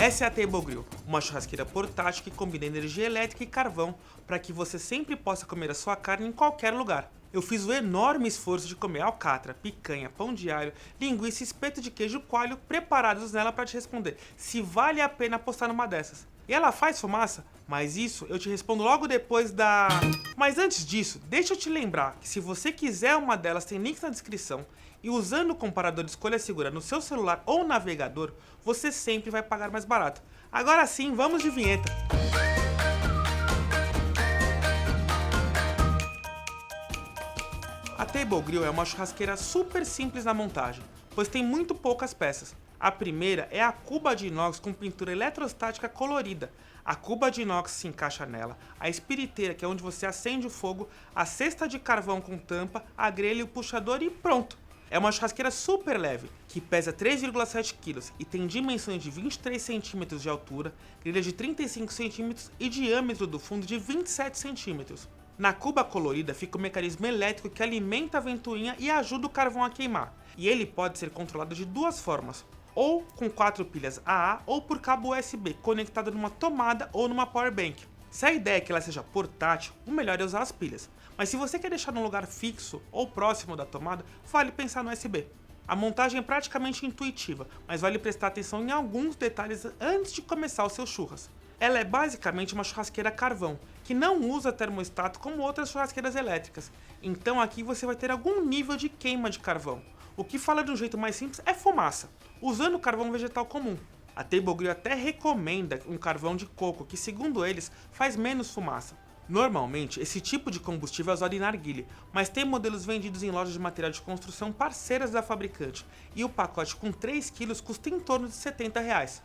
Essa é a Table Grill, uma churrasqueira portátil que combina energia elétrica e carvão para que você sempre possa comer a sua carne em qualquer lugar. Eu fiz o enorme esforço de comer alcatra, picanha, pão de alho, linguiça e espeto de queijo coalho preparados nela para te responder se vale a pena apostar numa dessas. E ela faz fumaça? Mas isso eu te respondo logo depois da... Mas antes disso, deixa eu te lembrar que se você quiser uma delas tem links na descrição e usando o comparador de escolha segura no seu celular ou navegador, você sempre vai pagar mais barato. Agora sim, vamos de vinheta! A Table Grill é uma churrasqueira super simples na montagem, pois tem muito poucas peças. A primeira é a cuba de inox com pintura eletrostática colorida. A cuba de inox se encaixa nela, a espiriteira, que é onde você acende o fogo, a cesta de carvão com tampa, a grelha e o puxador e pronto! É uma churrasqueira super leve, que pesa 3,7 kg e tem dimensões de 23 cm de altura, grelha de 35 cm e diâmetro do fundo de 27 cm. Na cuba colorida fica o mecanismo elétrico que alimenta a ventoinha e ajuda o carvão a queimar. E ele pode ser controlado de duas formas, ou com 4 pilhas AA ou por cabo USB conectado numa tomada ou numa power bank. Se a ideia é que ela seja portátil, o melhor é usar as pilhas. Mas se você quer deixar num lugar fixo ou próximo da tomada, vale pensar no USB. A montagem é praticamente intuitiva, mas vale prestar atenção em alguns detalhes antes de começar os seus churras. Ela é basicamente uma churrasqueira a carvão, que não usa termostato como outras churrasqueiras elétricas. Então aqui você vai ter algum nível de queima de carvão. O que fala de um jeito mais simples é fumaça, usando carvão vegetal comum. A Table Grill até recomenda um carvão de coco, que segundo eles faz menos fumaça. Normalmente, esse tipo de combustível é usado em narguilé, mas tem modelos vendidos em lojas de material de construção parceiras da fabricante, e o pacote com 3 kg custa em torno de R$70.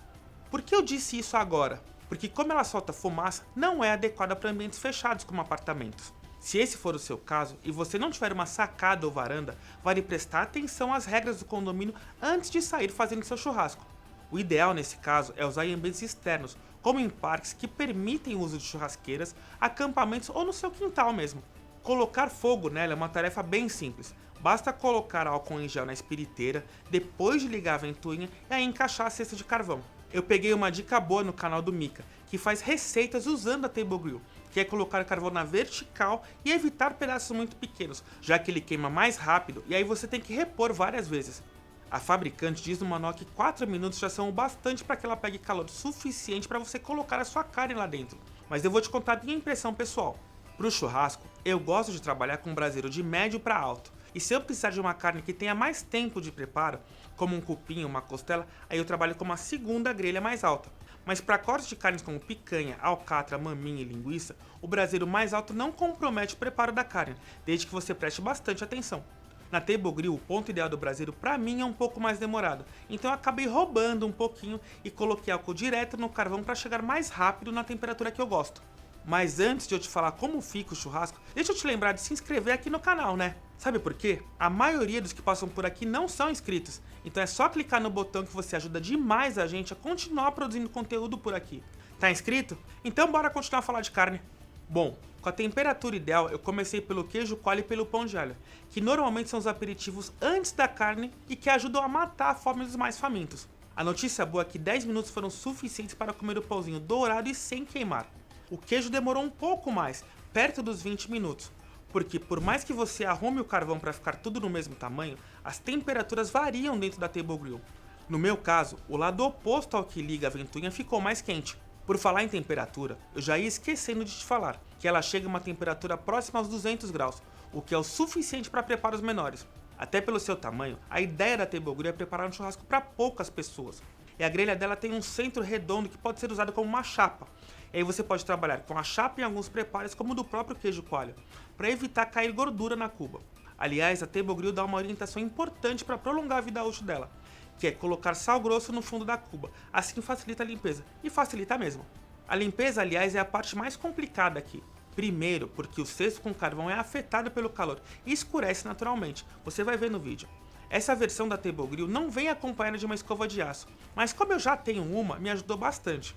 Por que eu disse isso agora? Porque como ela solta fumaça, não é adequada para ambientes fechados como apartamentos. Se esse for o seu caso e você não tiver uma sacada ou varanda, vale prestar atenção às regras do condomínio antes de sair fazendo seu churrasco. O ideal nesse caso é usar em ambientes externos, como em parques que permitem o uso de churrasqueiras, acampamentos ou no seu quintal mesmo. Colocar fogo nela é uma tarefa bem simples. Basta colocar álcool em gel na espiriteira, depois de ligar a ventoinha e aí encaixar a cesta de carvão. Eu peguei uma dica boa no canal do Mika, que faz receitas usando a Table Grill, que é colocar carvão na vertical e evitar pedaços muito pequenos, já que ele queima mais rápido e aí você tem que repor várias vezes. A fabricante diz no manual que 4 minutos já são o bastante para que ela pegue calor suficiente para você colocar a sua carne lá dentro. Mas eu vou te contar a minha impressão pessoal. Para o churrasco, eu gosto de trabalhar com um braseiro de médio para alto. E se eu precisar de uma carne que tenha mais tempo de preparo, como um cupim ou uma costela, aí eu trabalho com uma segunda grelha mais alta. Mas para cortes de carnes como picanha, alcatra, maminha e linguiça, o braseiro mais alto não compromete o preparo da carne, desde que você preste bastante atenção. Na Table Grill, o ponto ideal do braseiro para mim é um pouco mais demorado, então eu acabei roubando um pouquinho e coloquei álcool direto no carvão para chegar mais rápido na temperatura que eu gosto. Mas antes de eu te falar como fica o churrasco, deixa eu te lembrar de se inscrever aqui no canal, né? Sabe por quê? A maioria dos que passam por aqui não são inscritos, então é só clicar no botão que você ajuda demais a gente a continuar produzindo conteúdo por aqui. Tá inscrito? Então bora continuar a falar de carne. Bom, com a temperatura ideal eu comecei pelo queijo coalho e pelo pão de alho, que normalmente são os aperitivos antes da carne e que ajudam a matar a fome dos mais famintos. A notícia boa é que 10 minutos foram suficientes para comer o pãozinho dourado e sem queimar. O queijo demorou um pouco mais, perto dos 20 minutos, porque por mais que você arrume o carvão para ficar tudo no mesmo tamanho, as temperaturas variam dentro da Table Grill. No meu caso, o lado oposto ao que liga a ventoinha ficou mais quente. Por falar em temperatura, eu já ia esquecendo de te falar que ela chega a uma temperatura próxima aos 200 graus, o que é o suficiente para preparos menores. Até pelo seu tamanho, a ideia da Table Grill é preparar um churrasco para poucas pessoas. E a grelha dela tem um centro redondo que pode ser usado como uma chapa. E aí você pode trabalhar com a chapa em alguns preparos como o do próprio queijo coalho, para evitar cair gordura na cuba. Aliás, a Table Grill dá uma orientação importante para prolongar a vida útil dela, que é colocar sal grosso no fundo da cuba, assim facilita a limpeza, e facilita mesmo. A limpeza, aliás, é a parte mais complicada aqui. Primeiro, porque o cesto com carvão é afetado pelo calor e escurece naturalmente, você vai ver no vídeo. Essa versão da Table Grill não vem acompanhada de uma escova de aço, mas como eu já tenho uma, me ajudou bastante.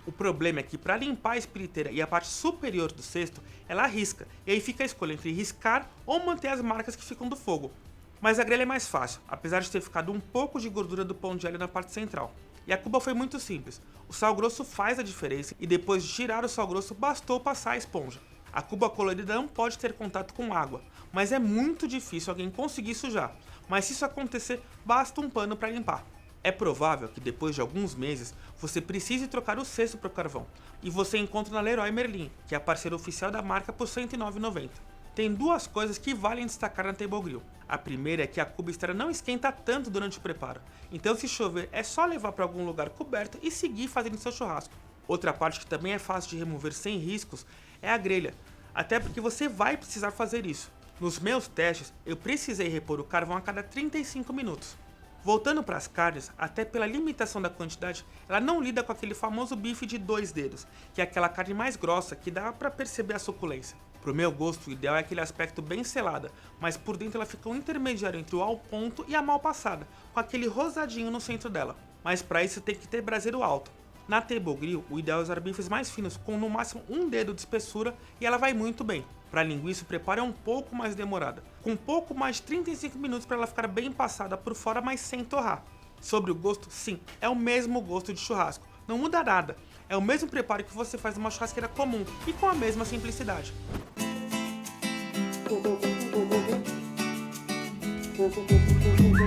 O problema é que para limpar a espiriteira e a parte superior do cesto, ela risca, e aí fica a escolha entre riscar ou manter as marcas que ficam do fogo. Mas a grelha é mais fácil, apesar de ter ficado um pouco de gordura do pão de alho na parte central. E a cuba foi muito simples. O sal grosso faz a diferença e depois de tirar o sal grosso bastou passar a esponja. A cuba colorida não pode ter contato com água, mas é muito difícil alguém conseguir sujar. Mas se isso acontecer, basta um pano para limpar. É provável que depois de alguns meses você precise trocar o cesto para o carvão, e você encontra na Leroy Merlin, que é a parceira oficial da marca por R$ 109,90. Tem duas coisas que valem destacar na Table Grill. A primeira é que a cuba externa não esquenta tanto durante o preparo, então se chover é só levar para algum lugar coberto e seguir fazendo seu churrasco. Outra parte que também é fácil de remover sem riscos é a grelha, até porque você vai precisar fazer isso. Nos meus testes, eu precisei repor o carvão a cada 35 minutos. Voltando para as carnes, até pela limitação da quantidade, ela não lida com aquele famoso bife de 2 dedos, que é aquela carne mais grossa que dá para perceber a suculência. Pro meu gosto, o ideal é aquele aspecto bem selada, mas por dentro ela fica um intermediário entre o ao ponto e a mal passada, com aquele rosadinho no centro dela. Mas para isso tem que ter braseiro alto. Na Table Grill, o ideal é usar bifes mais finos, com no máximo um dedo de espessura, e ela vai muito bem. Para linguiça, o preparo é um pouco mais demorado, com um pouco mais de 35 minutos para ela ficar bem passada por fora, mas sem torrar. Sobre o gosto, sim, é o mesmo gosto de churrasco, não muda nada. É o mesmo preparo que você faz numa churrasqueira comum e com a mesma simplicidade.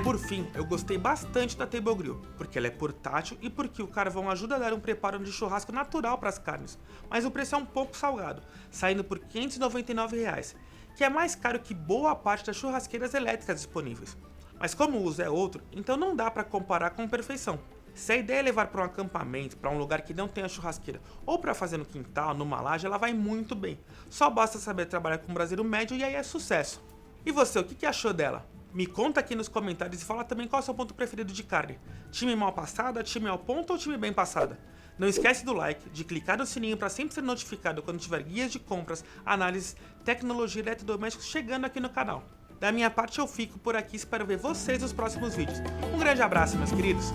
Por fim, eu gostei bastante da Table Grill, porque ela é portátil e porque o carvão ajuda a dar um preparo de churrasco natural para as carnes, mas o preço é um pouco salgado, saindo por R$ 599, que é mais caro que boa parte das churrasqueiras elétricas disponíveis. Mas como o uso é outro, então não dá para comparar com perfeição. Se a ideia é levar para um acampamento, para um lugar que não tenha churrasqueira, ou para fazer no quintal, numa laje, ela vai muito bem. Só basta saber trabalhar com um braseiro médio e aí é sucesso. E você, o que achou dela? Me conta aqui nos comentários e fala também qual é o seu ponto preferido de carne. Time mal passada, time ao ponto ou time bem passada? Não esquece do like, de clicar no sininho para sempre ser notificado quando tiver guias de compras, análises, tecnologia e eletrodomésticos chegando aqui no canal. Da minha parte eu fico por aqui e espero ver vocês nos próximos vídeos. Um grande abraço, meus queridos!